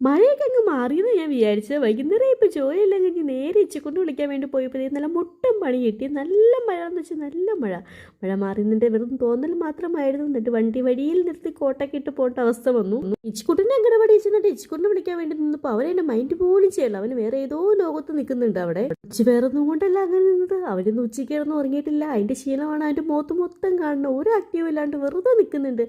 മഴയൊക്കെ അങ്ങ് മാറിയെന്ന് ഞാൻ വിചാരിച്ചത്. വൈകുന്നേരം ഇപ്പോൾ ജോലിയെല്ലാം കഴിഞ്ഞ് നേരെ ഇച്ചിക്കൊണ്ട് വിളിക്കാൻ വേണ്ടി പോയപ്പോൾ നല്ല മുട്ടം പണി കിട്ടി. നല്ല മഴ എന്ന് വെച്ചാൽ നല്ല മഴ. മഴ മാറിയതിൻ്റെ വെറും തോന്നൽ മാത്രമായിരുന്നു. എന്നിട്ട് വണ്ടി വഴിയിൽ നിർത്തി കോട്ടൊക്കെ ഇട്ട് പോകേണ്ട അവസ്ഥ വന്നു. ഇച്ചിക്കുട്ടിനെ അങ്കണവാടി ചെന്നിട്ട് ഇച്ചിക്കുട്ടിനെ വിളിക്കാൻ വേണ്ടി നിന്നപ്പോൾ അവരെന്നെ മൈൻഡ് പോലും ചെയ്യല്ല. അവന് വേറെ ഏതോ ലോകത്ത് നിൽക്കുന്നുണ്ട് അവിടെ. ഉച്ച വേറൊന്നും കൊണ്ടല്ല അങ്ങനെ നിന്നത്. അവനൊന്നും ഉച്ചയ്ക്കൊന്നും ഉറങ്ങിയിട്ടില്ല. അതിൻ്റെ ശീലമാണ്. അതിൻ്റെ മുഖത്ത് മൊത്തം കാണുന്നത്. ഒരു ആക്റ്റീവ് ഇല്ലാണ്ട് വെറുതെ നിൽക്കുന്നുണ്ട്.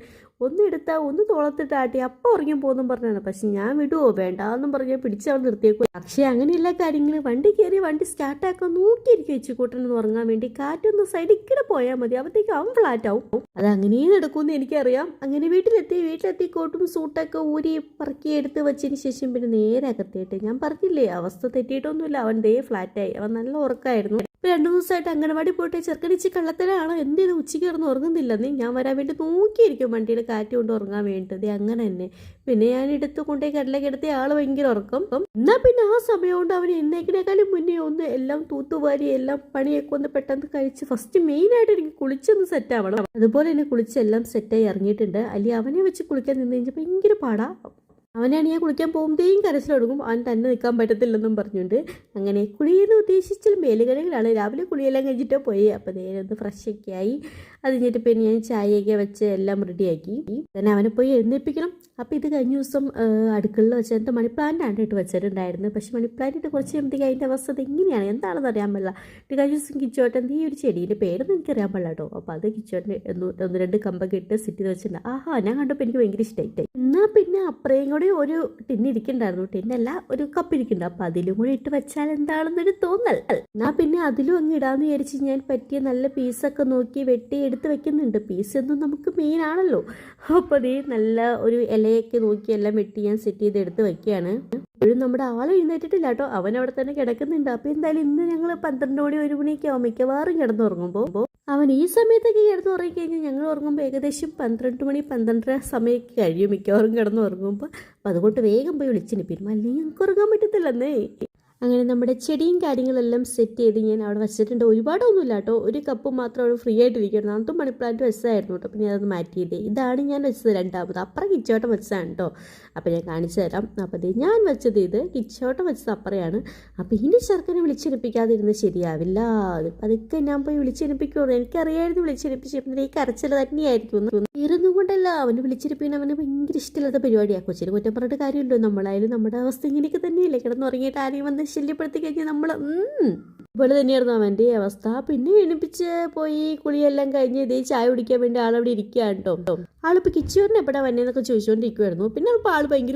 ഒന്ന് എടുത്താൽ ഒന്ന് തോളത്തിട്ട് ആട്ടി അപ്പം ഉറങ്ങി പോകുന്നു പറഞ്ഞാണ്. പക്ഷെ ഞാൻ വിടുവോ വേണ്ടാന്നും പറഞ്ഞാൽ പിടിച്ചവൻ നിർത്തിയേക്കും. പക്ഷേ അങ്ങനെയുള്ള കാര്യങ്ങൾ വണ്ടി കയറി വണ്ടി സ്റ്റാർട്ടാക്കാൻ നോക്കിയിരിക്കും ഇച്ചിക്കൂട്ടനെന്ന് ഉറങ്ങാൻ വേണ്ടി. കാറ്റൊന്ന് സൈഡിൽ കൂടെ പോയാൽ മതി, അവത്തേക്ക് അവൻ ഫ്ലാറ്റാവും. അത് അങ്ങനെ നടക്കുമെന്ന് എനിക്കറിയാം. അങ്ങനെ വീട്ടിലെത്തി കോട്ടും സൂട്ടൊക്കെ ഊരി പറക്കി എടുത്ത് വെച്ചതിന് ശേഷം പിന്നെ നേരെ അകത്തേട്ട്. ഞാൻ പറഞ്ഞില്ലേ അവസ്ഥ തെറ്റിയിട്ടൊന്നുമില്ല. അവൻ ദേ ഫ്ലാറ്റായി. അവൻ നല്ല ഉറക്കമായിരുന്നു. ഇപ്പോൾ 2 ദിവസമായിട്ട് അംഗനവാടി പോയിട്ട് ചെറുക്കനിച്ച് കള്ളത്തരാണ്. എന്ത് ചെയ്ത് ഉച്ചയ്ക്ക് കിടന്ന് ഉറങ്ങുന്നില്ലെന്ന് ഞാൻ വരാൻ വേണ്ടി നോക്കിയിരിക്കും വണ്ടിയുടെ കാറ്റ് കൊണ്ട് ഉറങ്ങാൻ വേണ്ടത്. അങ്ങനെ തന്നെ പിന്നെ ഞാൻ എടുത്ത് കൊണ്ടേ കടലൊക്കെ എടുത്ത് ആൾ ഭയങ്കര ഉറക്കം. എന്നാൽ പിന്നെ ആ സമയം കൊണ്ട് അവൻ എന്നേക്കിനേക്കാളും മുന്നേ ഒന്ന് എല്ലാം തൂത്തുവാരി എല്ലാം പണിയൊക്കെ ഒന്ന് പെട്ടെന്ന് കഴിച്ച് ഫസ്റ്റ് മെയിനായിട്ട് എനിക്ക് കുളിച്ചൊന്ന് സെറ്റ് ആവണം. അതുപോലെ തന്നെ കുളിച്ചെല്ലാം സെറ്റായി ഇറങ്ങിയിട്ടുണ്ട്. അല്ലെങ്കിൽ അവനെ വെച്ച് കുളിക്കാൻ നിന്ന് കഴിഞ്ഞാൽ ഭയങ്കര പാടാ. അവനാണ് ഞാൻ കുളിക്കാൻ പോകുമ്പോഴത്തേക്കും കരച്ചിലൊടുങ്ങും. അവൻ തന്നെ നിൽക്കാൻ പറ്റത്തില്ലെന്നും പറഞ്ഞുകൊണ്ട് അങ്ങനെ കുളിയെന്ന് ഉദ്ദേശിച്ചാൽ മേലുകരകളാണ്. രാവിലെ കുളിയെല്ലാം കഴിഞ്ഞിട്ട് പോയി. അപ്പോൾ നേരെ ഒന്ന് ഫ്രഷൊക്കെ ആയി. അത് കഴിഞ്ഞിട്ട് പിന്നെ ഞാൻ ചായയൊക്കെ വെച്ച് എല്ലാം റെഡിയാക്കി. തന്നെ അവനെ പോയി എഴുന്നേൽപ്പിക്കണം. അപ്പോൾ ഇത് കഴിഞ്ഞ ദിവസം അടുക്കളയിൽ വെച്ചിട്ട് മണി പ്ലാന്റ് ആണ് ഇട്ട് വെച്ചിട്ടുണ്ടായിരുന്നു. പക്ഷേ മണി പ്ലാന്റ് ഇട്ട് കുറച്ച് കഴിയുമ്പോഴത്തേക്ക് അതിൻ്റെ അവസ്ഥ എങ്ങനെയാണ് എന്താണെന്ന് അറിയാൻ പാടില്ല. ഇത് കഴിഞ്ഞ ദിവസം കിച്ചോട്ടൻ ഈ ഒരു ചെടീൻ്റെ പേരൊന്നും എനിക്കറിയാൻ പാടില്ല കേട്ടോ. അപ്പോൾ അത് കിച്ചോട്ടൻ 1-2 കമ്പൊക്കെ ഇട്ട് സെറ്റ് ചെയ്ത് വെച്ചിട്ടുണ്ട്. ആഹാ ഞാൻ കണ്ടപ്പോൾ എനിക്ക് ഭയങ്കര ഇഷ്ടമായി. എന്നാൽ പിന്നെ അപ്പുറയും കൂടി ഒരു ടിന്ന് ഇരിക്കണ്ടായിരുന്നു. ടിന്നല്ല ഒരു കപ്പ് ഇരിക്കുന്നുണ്ട്. അപ്പം അതിലും കൂടി ഇട്ട് വെച്ചാൽ എന്താണെന്നൊരു തോന്നൽ. എന്നാൽ പിന്നെ അതിലും അങ്ങ് ഇടാമെന്ന് വിചാരിച്ച് ഞാൻ പറ്റിയ നല്ല പീസൊക്കെ നോക്കി വെട്ടി എടുത്ത് വെക്കുന്നുണ്ട്. പീസ് എന്നും നമുക്ക് മെയിൻ ആണല്ലോ. അപ്പോൾ അതേ നല്ല ഒരു ഇലയൊക്കെ നോക്കി എല്ലാം വെട്ടി ഞാൻ സെറ്റ് ചെയ്ത് എടുത്ത് വെക്കുകയാണ്. ഇപ്പോഴും നമ്മുടെ ആൾ എഴുന്നേറ്റിട്ടില്ല കേട്ടോ. അവൻ അവിടെ തന്നെ കിടക്കുന്നുണ്ട്. അപ്പോൾ എന്തായാലും ഇന്ന് ഞങ്ങൾ 12 മണി 1 മണിയൊക്കെ ആവും മിക്കവാറും കിടന്നുറങ്ങുമ്പോൾ. അവൻ ഈ സമയത്തൊക്കെ കിടന്നുറങ്ങിക്കഴിഞ്ഞാൽ ഞങ്ങൾ ഉറങ്ങുമ്പോൾ ഏകദേശം 12 മണി 12:30 സമയമൊക്കെ കഴിയും മിക്കവാറും കിടന്നുറങ്ങുമ്പോൾ. അപ്പോൾ അതുകൊണ്ട് വേഗം പോയി വിളിച്ചിനിപ്പിക്കും. അല്ലെങ്കിൽ ഞങ്ങൾക്ക് ഉറങ്ങാൻ പറ്റത്തില്ലെന്നേ. അങ്ങനെ നമ്മുടെ ചെടിയും കാര്യങ്ങളെല്ലാം സെറ്റ് ചെയ്ത് ഞാൻ അവിടെ വെച്ചിട്ടുണ്ട്. ഒരുപാടൊന്നുമില്ല കേട്ടോ. ഒരു കപ്പ് മാത്രം അവിടെ ഫ്രീ ആയിട്ടിരിക്കണം. അതും മണി പ്ലാന്റ് വെച്ചതായിരുന്നു കേട്ടോ. അപ്പോൾ ഞാൻ അത് മാറ്റിയില്ലേ. ഇതാണ് ഞാൻ വെച്ചത് രണ്ടാമത്. അപ്പുറം കിച്ചോട്ടം വെച്ചതാണ് കേട്ടോ. അപ്പോൾ ഞാൻ കാണിച്ചു തരാം. അപ്പോൾ ഇത് ഞാൻ വെച്ചത് ഇത് കിച്ചോട്ടം വെച്ചത് അപ്പുറയാണ്. അപ്പോൾ ഇനി ചെറുക്കനെ വിളിച്ചെടുപ്പിക്കാതിരുന്ന് ശരിയാവില്ല. അതൊക്കെ ഞാൻ പോയി വിളിച്ചെടുപ്പിക്കുള്ളൂ. എനിക്കറിയായിരുന്നു വിളിച്ചെടുപ്പിച്ചിരുന്നത് ഈ കരച്ചിൽ തന്നെയായിരിക്കും. ഇരുന്നും കൊണ്ടല്ല അവന് വിളിച്ചിരിപ്പിക്കുന്ന അവന് ഭയങ്കര ഇഷ്ടമില്ലാത്ത പരിപാടിയാണ്. കൊച്ചിന് കുറ്റം പറഞ്ഞിട്ട് കാര്യമില്ലോ. നമ്മളായാലും നമ്മുടെ അവസ്ഥ ഇങ്ങനെയൊക്കെ തന്നെയല്ലേ. കിടന്നുറങ്ങിയിട്ട് ആരെയും വന്ന് ശല്യപ്പെടുത്തി കഴിഞ്ഞാൽ നമ്മൾ അതുപോലെ തന്നെയായിരുന്നു അവൻ്റെ അവസ്ഥ. പിന്നെ എണിപ്പിച്ച് പോയി കുളിയെല്ലാം കഴിഞ്ഞ് ഇതേ ചായ കുടിക്കാൻ വേണ്ടി ആളവിടെ ഇരിക്കുകയാണ് കേട്ടോ. ആളിപ്പോൾ കിച്ചൂരിന് എപ്പോഴാണ് വന്നേന്നൊക്കെ ചോദിച്ചുകൊണ്ടിരിക്കുമായിരുന്നു. പിന്നെ അപ്പോൾ ആൾ ഭയങ്കര